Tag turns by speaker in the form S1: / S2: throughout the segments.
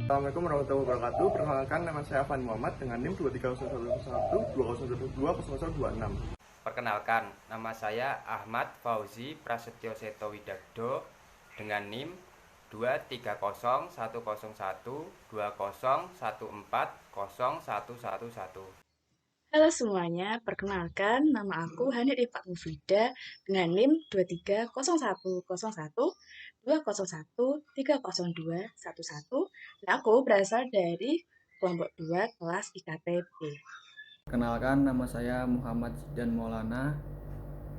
S1: Assalamualaikum warahmatullahi wabarakatuh. Perkenalkan, nama saya Afan Muhammad dengan NIM 2301120020026.
S2: Perkenalkan, nama saya Ahmad Fauzi Prasetyo Seto Widagdo dengan NIM 230110120140111.
S3: Halo semuanya, perkenalkan nama aku Hanif Ifat Mufida dengan NIM 2310120130211 dan aku berasal dari kelompok 2 kelas IKTP.
S4: Perkenalkan, nama saya Muhammad Zidan Maulana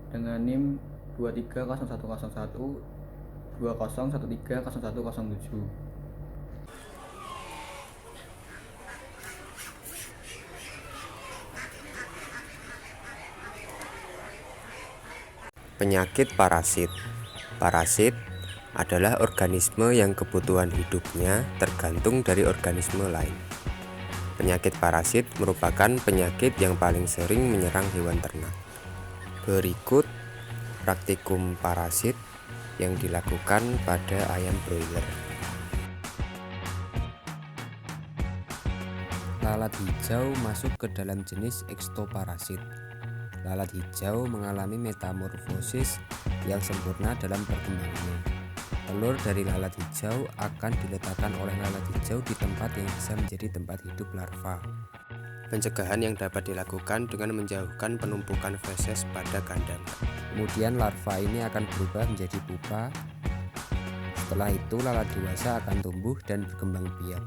S4: dengan NIM 2301120130107.
S5: Penyakit parasit. Parasit adalah organisme yang kebutuhan hidupnya tergantung dari organisme lain. Penyakit parasit merupakan penyakit yang paling sering menyerang hewan ternak. Berikut praktikum parasit yang dilakukan pada ayam broiler. Lalat hijau masuk ke dalam jenis ekstoparasit. Lalat hijau mengalami metamorfosis yang sempurna dalam perkembangannya. Telur dari lalat hijau akan diletakkan oleh lalat hijau di tempat yang bisa menjadi tempat hidup larva. Pencegahan yang dapat dilakukan dengan menjauhkan penumpukan feses pada kandang. Kemudian larva ini akan berubah menjadi pupa. Setelah itu lalat dewasa akan tumbuh dan berkembang biak.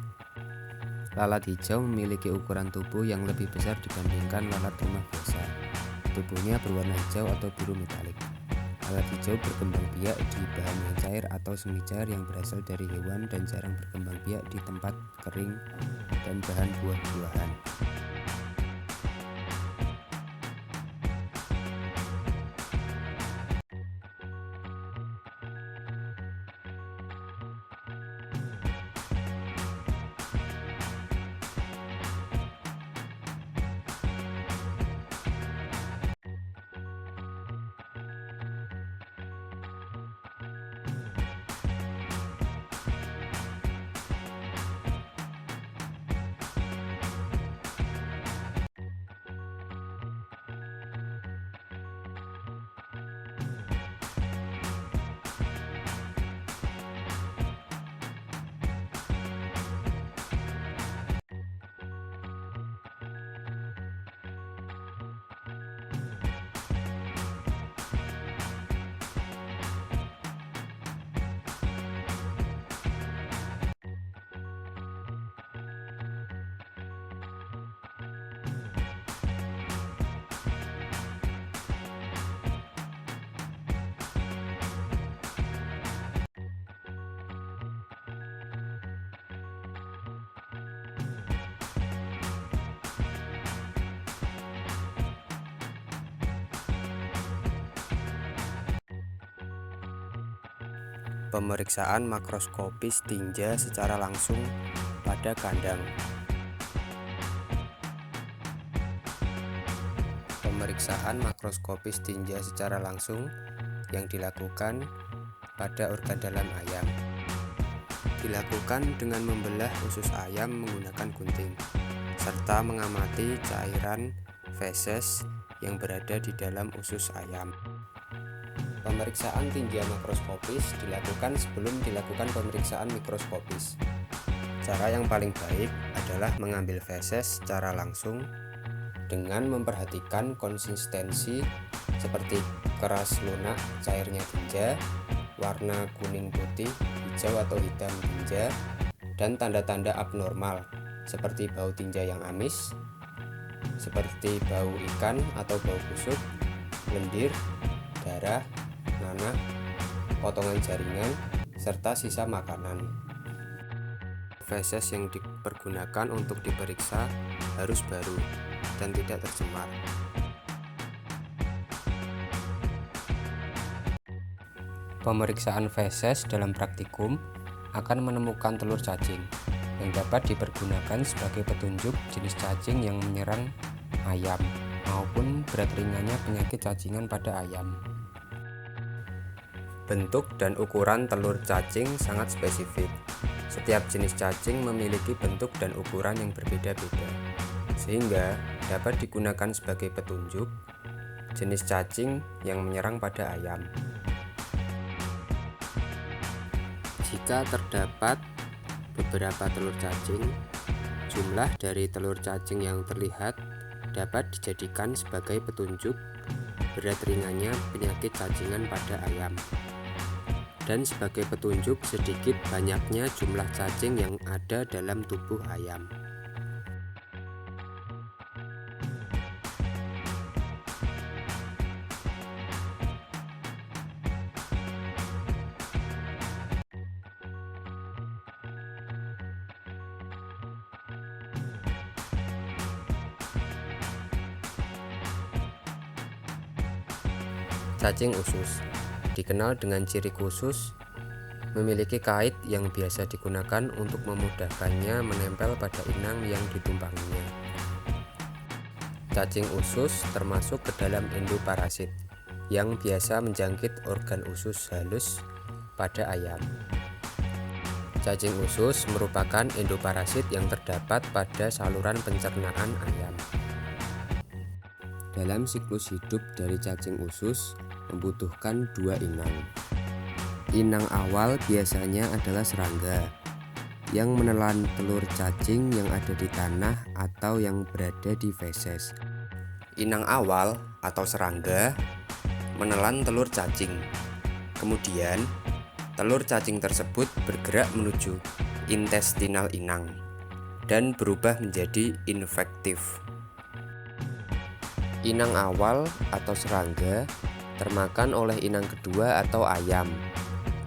S5: Lalat hijau memiliki ukuran tubuh yang lebih besar dibandingkan lalat rumah biasa. Tubuhnya berwarna hijau atau biru metalik. Lalat hijau berkembang biak di bahan yang cair atau semi cair yang berasal dari hewan dan jarang berkembang biak di tempat kering dan bahan buah-buahan. Pemeriksaan makroskopis tinja secara langsung pada kandang. Pemeriksaan makroskopis tinja secara langsung yang dilakukan pada organ dalam ayam. Dilakukan dengan membelah usus ayam menggunakan gunting, serta mengamati cairan feses yang berada di dalam usus ayam. Pemeriksaan tinja makroskopis dilakukan sebelum dilakukan pemeriksaan mikroskopis. Cara yang paling baik adalah mengambil feses secara langsung dengan memperhatikan konsistensi seperti keras lunak cairnya tinja, warna kuning putih, hijau atau hitam tinja, dan tanda-tanda abnormal seperti bau tinja yang amis, seperti bau ikan atau bau busuk, lendir, darah, nanah, potongan jaringan, serta sisa makanan. Feses yang dipergunakan untuk diperiksa harus baru dan tidak tercemar. Pemeriksaan feses dalam praktikum akan menemukan telur cacing yang dapat dipergunakan sebagai petunjuk jenis cacing yang menyerang ayam maupun berat ringannya penyakit cacingan pada ayam. Bentuk dan ukuran telur cacing sangat spesifik. Setiap jenis cacing memiliki bentuk dan ukuran yang berbeda-beda, sehingga dapat digunakan sebagai petunjuk jenis cacing yang menyerang pada ayam. Jika terdapat beberapa telur cacing, jumlah dari telur cacing yang terlihat dapat dijadikan sebagai petunjuk berat ringannya penyakit cacingan pada ayam, dan sebagai petunjuk sedikit banyaknya jumlah cacing yang ada dalam tubuh ayam. Cacing usus dikenal dengan ciri khusus memiliki kait yang biasa digunakan untuk memudahkannya menempel pada inang yang ditumpanginya. Cacing usus termasuk ke dalam endoparasit yang biasa menjangkit organ usus halus pada ayam. Cacing usus merupakan endoparasit yang terdapat pada saluran pencernaan ayam. Dalam siklus hidup dari cacing usus membutuhkan 2 inang. Inang awal biasanya adalah serangga yang menelan telur cacing yang ada di tanah atau yang berada di feses. Inang awal atau serangga menelan telur cacing. Kemudian, telur cacing tersebut bergerak menuju intestinal inang dan berubah menjadi infektif. Inang awal atau serangga termakan oleh inang kedua atau ayam,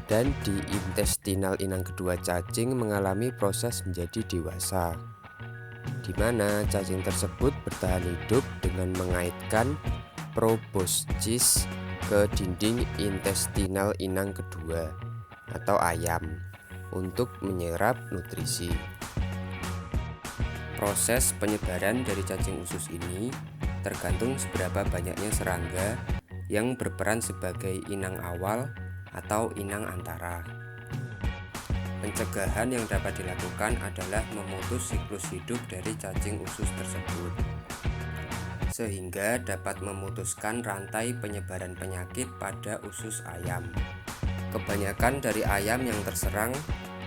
S5: dan di intestinal inang kedua cacing mengalami proses menjadi dewasa, di mana cacing tersebut bertahan hidup dengan mengaitkan proboscis ke dinding intestinal inang kedua atau ayam untuk menyerap nutrisi. Proses penyebaran dari cacing usus ini tergantung seberapa banyaknya serangga yang berperan sebagai inang awal atau inang antara. Pencegahan yang dapat dilakukan adalah memutus siklus hidup dari cacing usus tersebut, sehingga dapat memutuskan rantai penyebaran penyakit pada usus ayam. Kebanyakan dari ayam yang terserang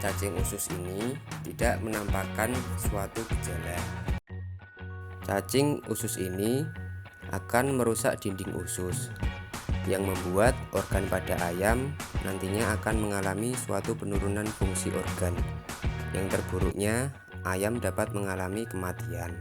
S5: cacing usus ini tidak menampakkan suatu gejala. Cacing usus ini akan merusak dinding usus, yang membuat organ pada ayam nantinya akan mengalami suatu penurunan fungsi organ. Yang terburuknya, ayam dapat mengalami kematian.